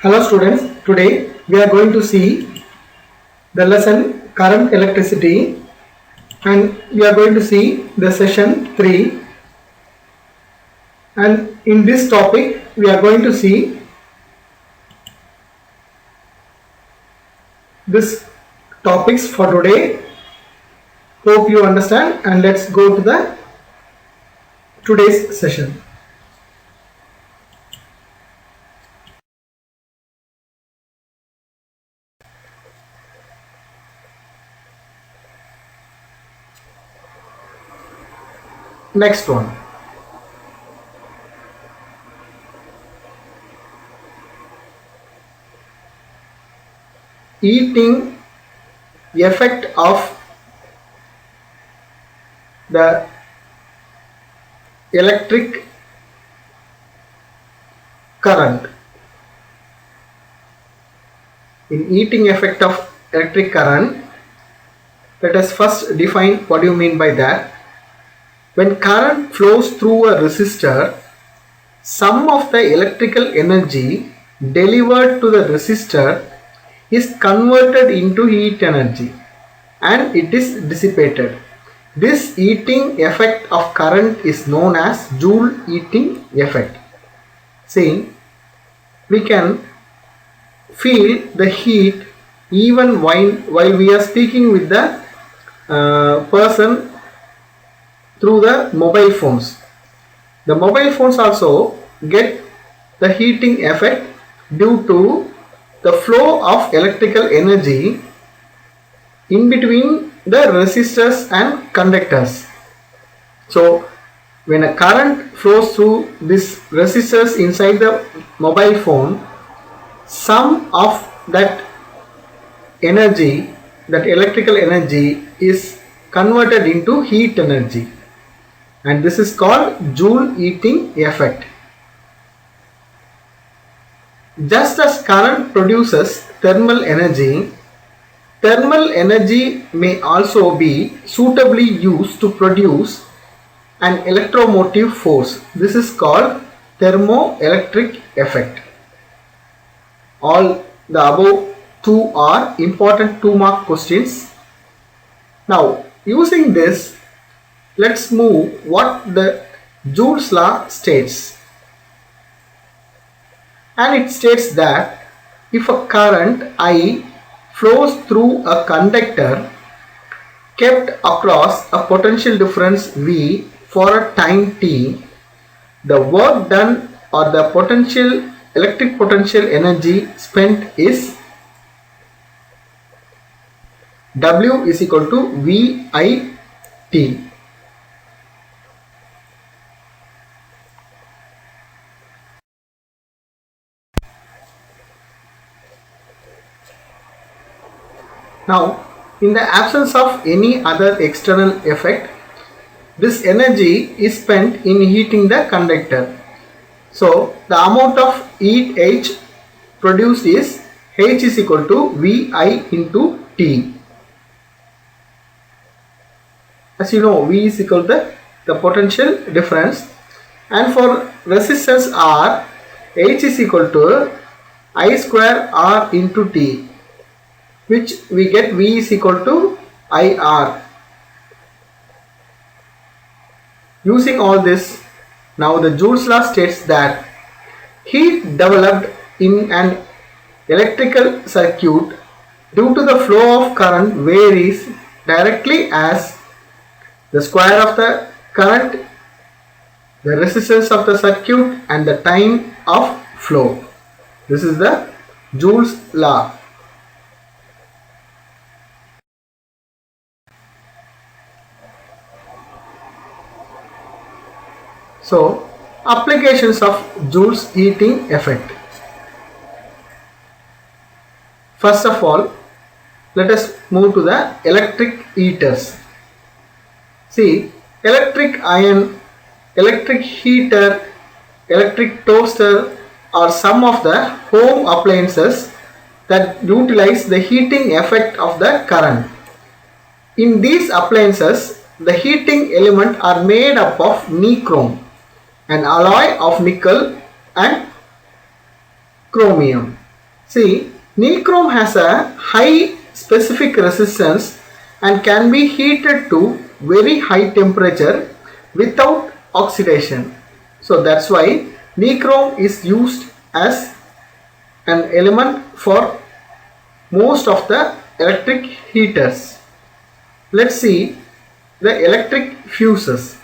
Hello students, today we are going to see the lesson current electricity and we are going to see the session 3, and in this topic we are going to see this topics for today. Hope you understand, and let's go to the today's session. Next one. Heating effect of the electric current. In heating effect of electric current, let us first define what do you mean by that. When current flows through a resistor, some of the electrical energy delivered to the resistor is converted into heat energy and it is dissipated. This heating effect of current is known as Joule heating effect. See, we can feel the heat even while we are speaking with the person through the mobile phones. The mobile phones also get the heating effect due to the flow of electrical energy in between the resistors and conductors. So when a current flows through these resistors inside the mobile phone, some of that energy, that electrical energy, is converted into heat energy, and this is called Joule heating effect. Just as current produces thermal energy may also be suitably used to produce an electromotive force. This is called thermoelectric effect. All the above two are important 2-mark questions. Now, using this, let's move what the Joule's law states. And it states that if a current I flows through a conductor kept across a potential difference V for a time t, the work done or the electric potential energy spent is W is equal to VIT. Now, in the absence of any other external effect, this energy is spent in heating the conductor. So, the amount of heat H produced is H is equal to VI into T. As you know, V is equal to the potential difference, and for resistance R, H is equal to I square R into T, which we get V is equal to IR. Using all this, now the Joule's law states that heat developed in an electrical circuit due to the flow of current varies directly as the square of the current, the resistance of the circuit, and the time of flow. This is the Joule's law. So, applications of Joule's heating effect. First of all, let us move to the electric heaters. See, electric iron, electric heater, electric toaster are some of the home appliances that utilize the heating effect of the current. In these appliances, the heating element are made up of nichrome, an alloy of nickel and chromium. See, nichrome has a high specific resistance and can be heated to very high temperature without oxidation. So that's why nichrome is used as an element for most of the electric heaters. Let's see the electric fuses.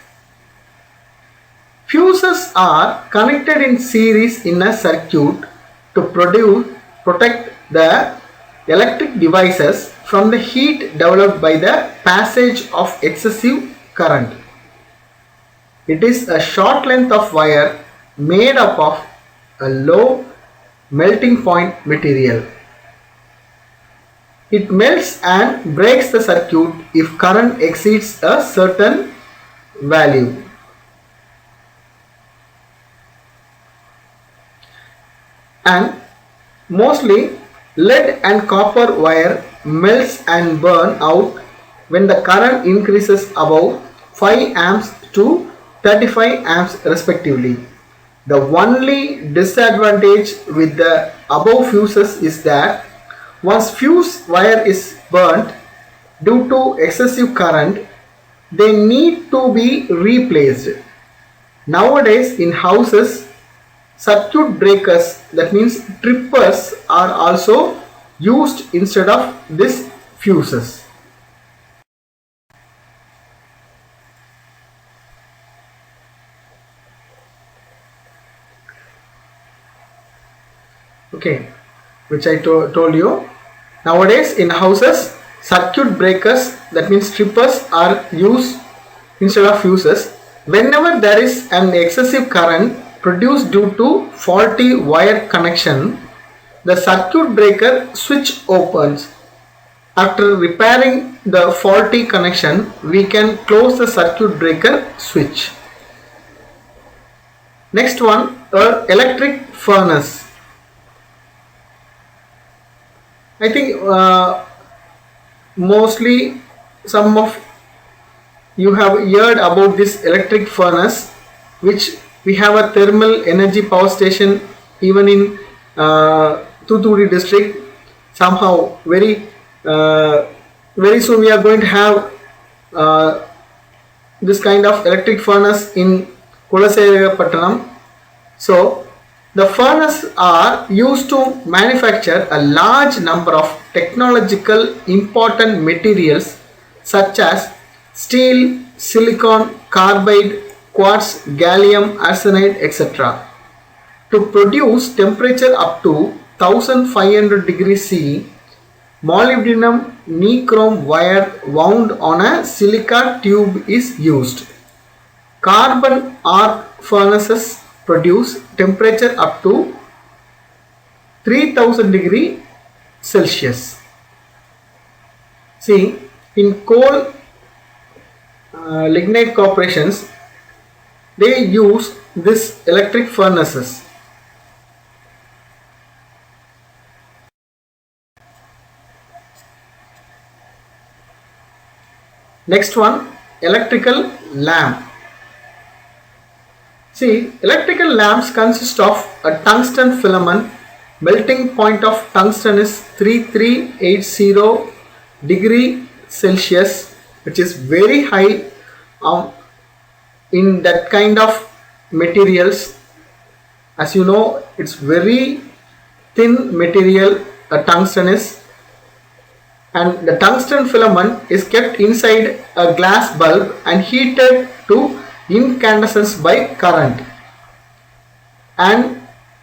Fuses are connected in series in a circuit to protect the electric devices from the heat developed by the passage of excessive current. It is a short length of wire made up of a low melting point material. It melts and breaks the circuit if current exceeds a certain value. And mostly lead and copper wire melts and burn out when the current increases above 5 amps to 35 amps respectively. The only disadvantage with the above fuses is that once fuse wire is burnt due to excessive current, they need to be replaced. Nowadays in houses, circuit breakers, that means trippers, are also used instead of these fuses. Okay, which I told you. Nowadays in houses, circuit breakers, that means trippers, are used instead of fuses. Whenever there is an excessive current produced due to faulty wire connection, the circuit breaker switch opens. After repairing the faulty connection, we can close the circuit breaker switch. Next one, electric furnace. I think mostly some of you have heard about this electric furnace, which we have a thermal energy power station even in Thoothukudi district. Somehow very soon we are going to have this kind of electric furnace in Kulaserapattanam. So the furnaces are used to manufacture a large number of technological important materials such as steel, silicon, carbide, quartz, gallium arsenide, etc. To produce temperature up to 1500 degrees C, molybdenum nichrome wire wound on a silica tube is used. Carbon arc furnaces produce temperature up to 3000 degree Celsius. See, in coal lignite corporations, they use this electric furnaces. Next one, electrical lamp. See, electrical lamps consist of a tungsten filament. Melting point of tungsten is 3380 degree Celsius, which is very high in that kind of materials. As you know, it's very thin material, a tungsten is, and the tungsten filament is kept inside a glass bulb and heated to incandescence by current. And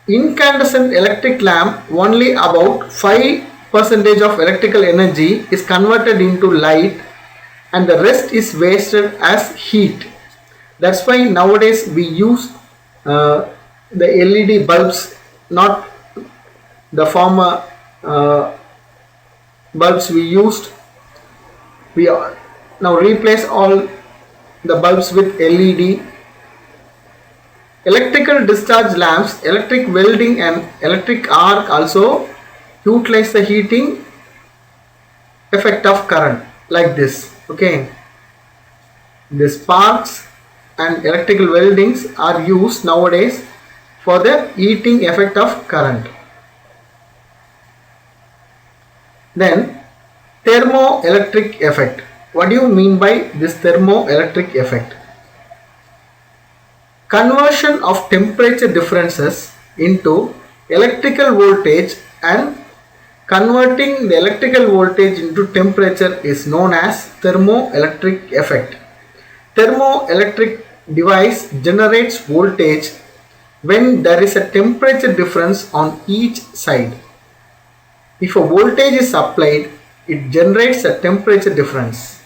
incandescent electric lamp, only about 5% of electrical energy is converted into light and the rest is wasted as heat. That's why nowadays we use the LED bulbs, not the former bulbs we used. We now replace all the bulbs with LED. Electrical discharge lamps, electric welding and electric arc also utilize the heating effect of current like this. Okay, the sparks and electrical weldings are used nowadays for the heating effect of current. Then thermoelectric effect. What do you mean by this thermoelectric effect? Conversion of temperature differences into electrical voltage, and converting the electrical voltage into temperature is known as thermoelectric effect. Thermoelectric device generates voltage when there is a temperature difference on each side. If a voltage is applied, it generates a temperature difference.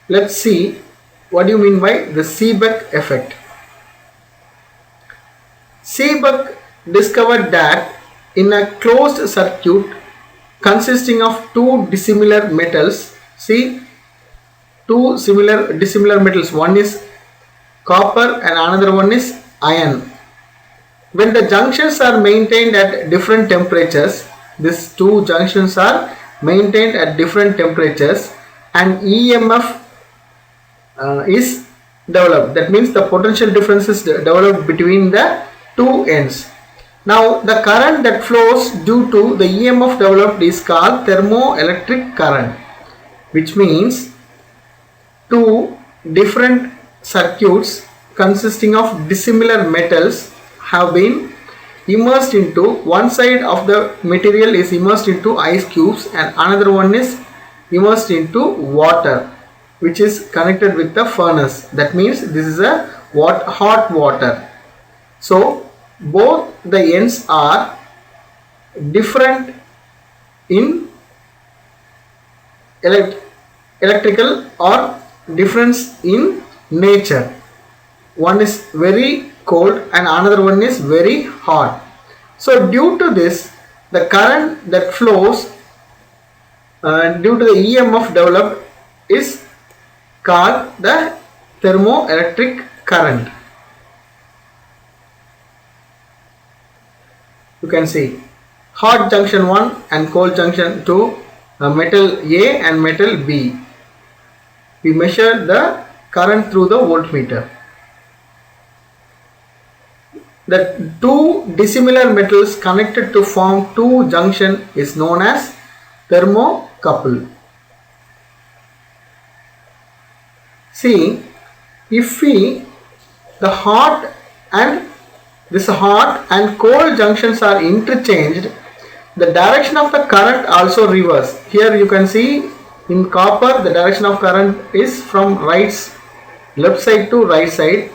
Let's see what do you mean by the Seebeck effect. Seebeck discovered that in a closed circuit consisting of two dissimilar metals, see, two dissimilar metals, one is copper and another one is iron. When the junctions are maintained at different temperatures, these two junctions are maintained at different temperatures, and EMF is developed. That means the potential difference is developed between the two ends. Now the current that flows due to the EMF developed is called thermoelectric current, which means two different circuits consisting of dissimilar metals have been immersed into, one side of the material is immersed into ice cubes and another one is immersed into water, which is connected with the furnace. That means this is a hot water. So both the ends are different in electrical or difference in nature. One is very cold and another one is very hot. So due to this, the current that flows due to the EMF developed is called the thermoelectric current. You can see hot junction 1 and cold junction 2, metal A and metal B. We measure the current through the voltmeter. The two dissimilar metals connected to form two junction is known as thermocouple. See, if the hot and cold junctions are interchanged, the direction of the current also reverse. Here you can see in copper the direction of current is from left side to right side,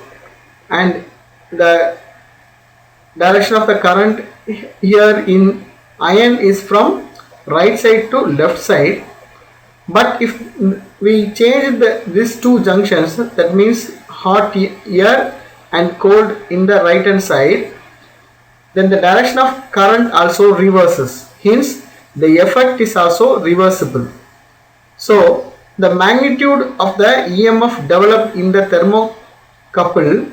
and the direction of the current here in iron is from right side to left side. But if we change these two junctions, that means hot here and cold in the right hand side, then the direction of current also reverses. Hence the effect is also reversible. So the magnitude of the EMF developed in the thermocouple,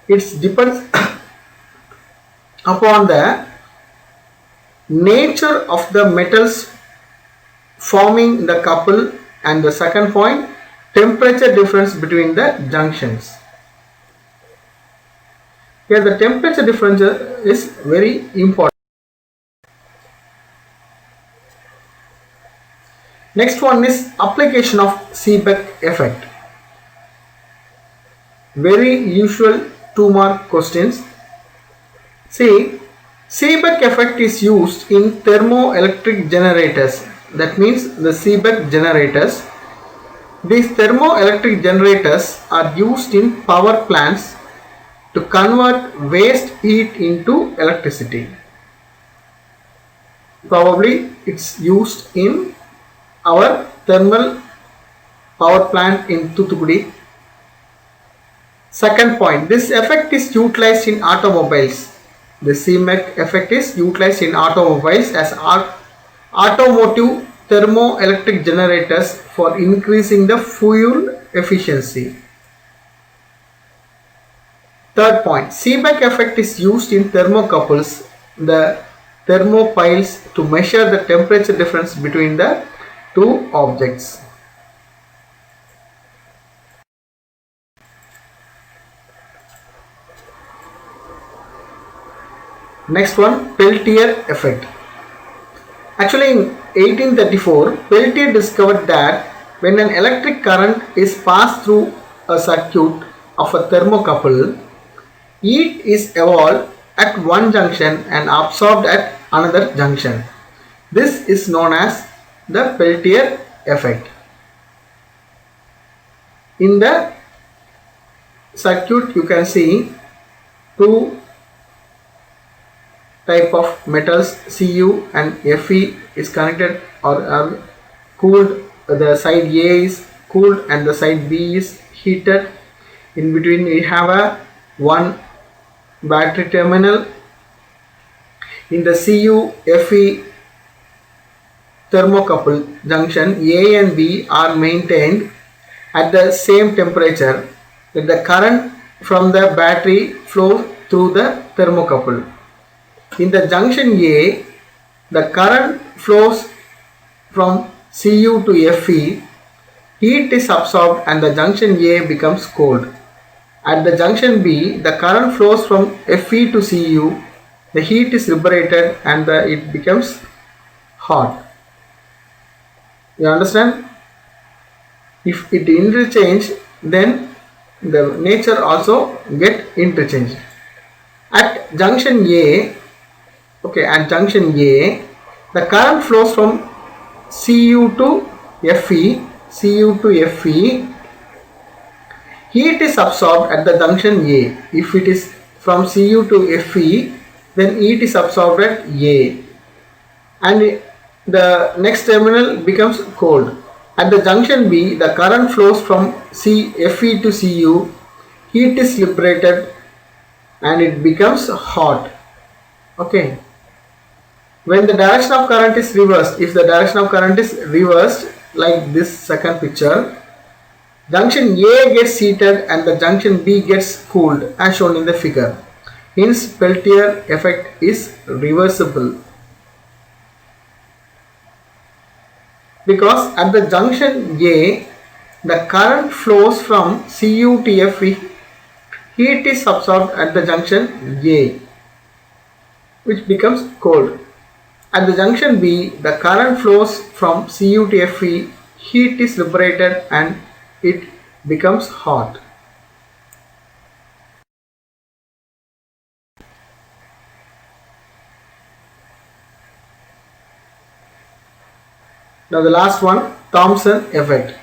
it depends upon the nature of the metals forming the couple, and the second point, temperature difference between the junctions. Here the temperature difference is very important. Next one is application of Seebeck effect. Very usual 2-mark questions. See, Seebeck effect is used in thermoelectric generators. That means the Seebeck generators. These thermoelectric generators are used in power plants to convert waste heat into electricity. Probably it's used in our thermal power plant in Thoothukudi. Second point, this effect is utilized in automobiles. The Seebeck effect is utilized in automobiles as automotive thermoelectric generators for increasing the fuel efficiency. Third point, Seebeck effect is used in thermocouples, the thermopiles, to measure the temperature difference between the two objects. Next one, Peltier effect. Actually, in 1834, Peltier discovered that when an electric current is passed through a circuit of a thermocouple, heat is evolved at one junction and absorbed at another junction. This is known as the Peltier effect. In the circuit, you can see two type of metals, Cu and Fe is connected or are cooled. The side A is cooled and the side B is heated. In between we have a one battery terminal. In the Cu Fe thermocouple junction, A and B are maintained at the same temperature that the current from the battery flows through the thermocouple. In the junction A, the current flows from Cu to Fe, heat is absorbed and the junction A becomes cold. At the junction B, the current flows from Fe to Cu, the heat is liberated and it becomes hot. You understand? If it interchange, then the nature also get interchanged. At junction A, the current flows from Cu to Fe, heat is absorbed at the junction A. If it is from Cu to Fe, then heat is absorbed at A, and the next terminal becomes cold. At the junction B, the current flows from Fe to Cu, heat is liberated and it becomes hot. Okay. When the direction of current is reversed, if the direction of current is reversed like this second picture, junction A gets heated and the junction B gets cooled as shown in the figure. Hence, Peltier effect is reversible. Because at the junction A, the current flows from Cu to Fe, heat is absorbed at the junction A, which becomes cold. At the junction B, the current flows from Cu to Fe, heat is liberated and it becomes hot. Now the last one, Thomson effect.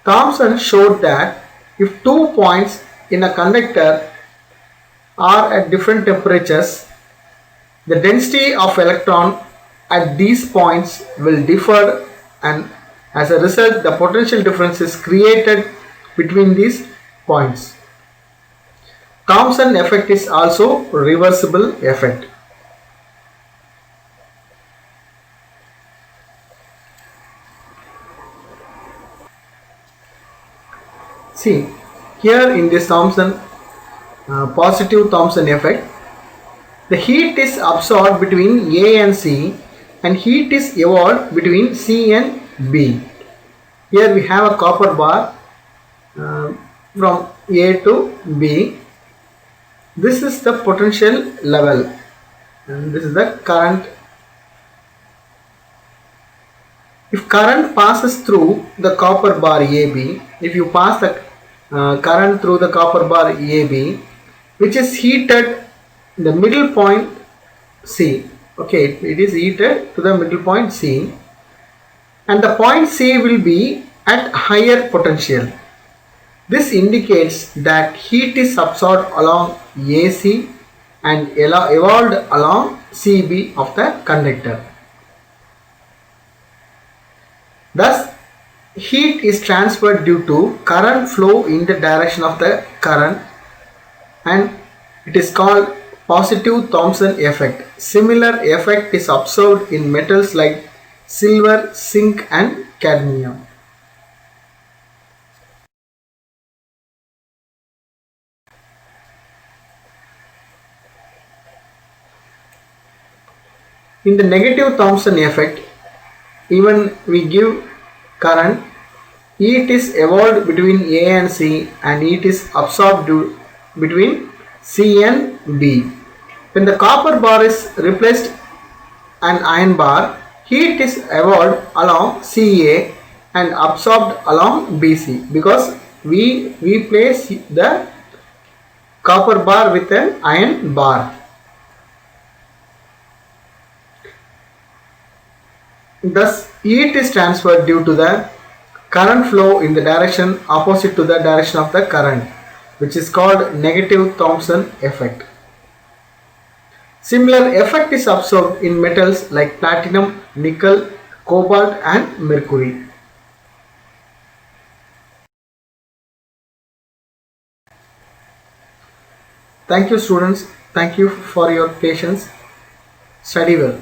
Thomson showed that if 2 points in a conductor are at different temperatures, the density of electron at these points will differ, and as a result the potential difference is created between these points. Thomson effect is also reversible effect. See, here in this positive Thomson effect, the heat is absorbed between A and C and heat is evolved between C and B. Here we have a copper bar from A to B. This is the potential level and this is the current. If current passes through the copper bar AB, if you pass the current through the copper bar AB, which is heated the middle point C, okay, it is heated to the middle point C, and the point C will be at higher potential. This indicates that heat is absorbed along AC and evolved along CB of the conductor. Thus, heat is transferred due to current flow in the direction of the current, and it is called positive Thomson effect. Similar effect is observed in metals like silver, zinc and cadmium. In the negative Thomson effect, even we give current, heat is evolved between A and C and heat is absorbed between C and B. When the copper bar is replaced an iron bar, heat is evolved along CA and absorbed along BC, because we place the copper bar with an iron bar. Thus, heat is transferred due to the current flow in the direction opposite to the direction of the current, which is called negative Thomson effect. Similar effect is observed in metals like platinum, nickel, cobalt and mercury. Thank you students. Thank you for your patience. Study well.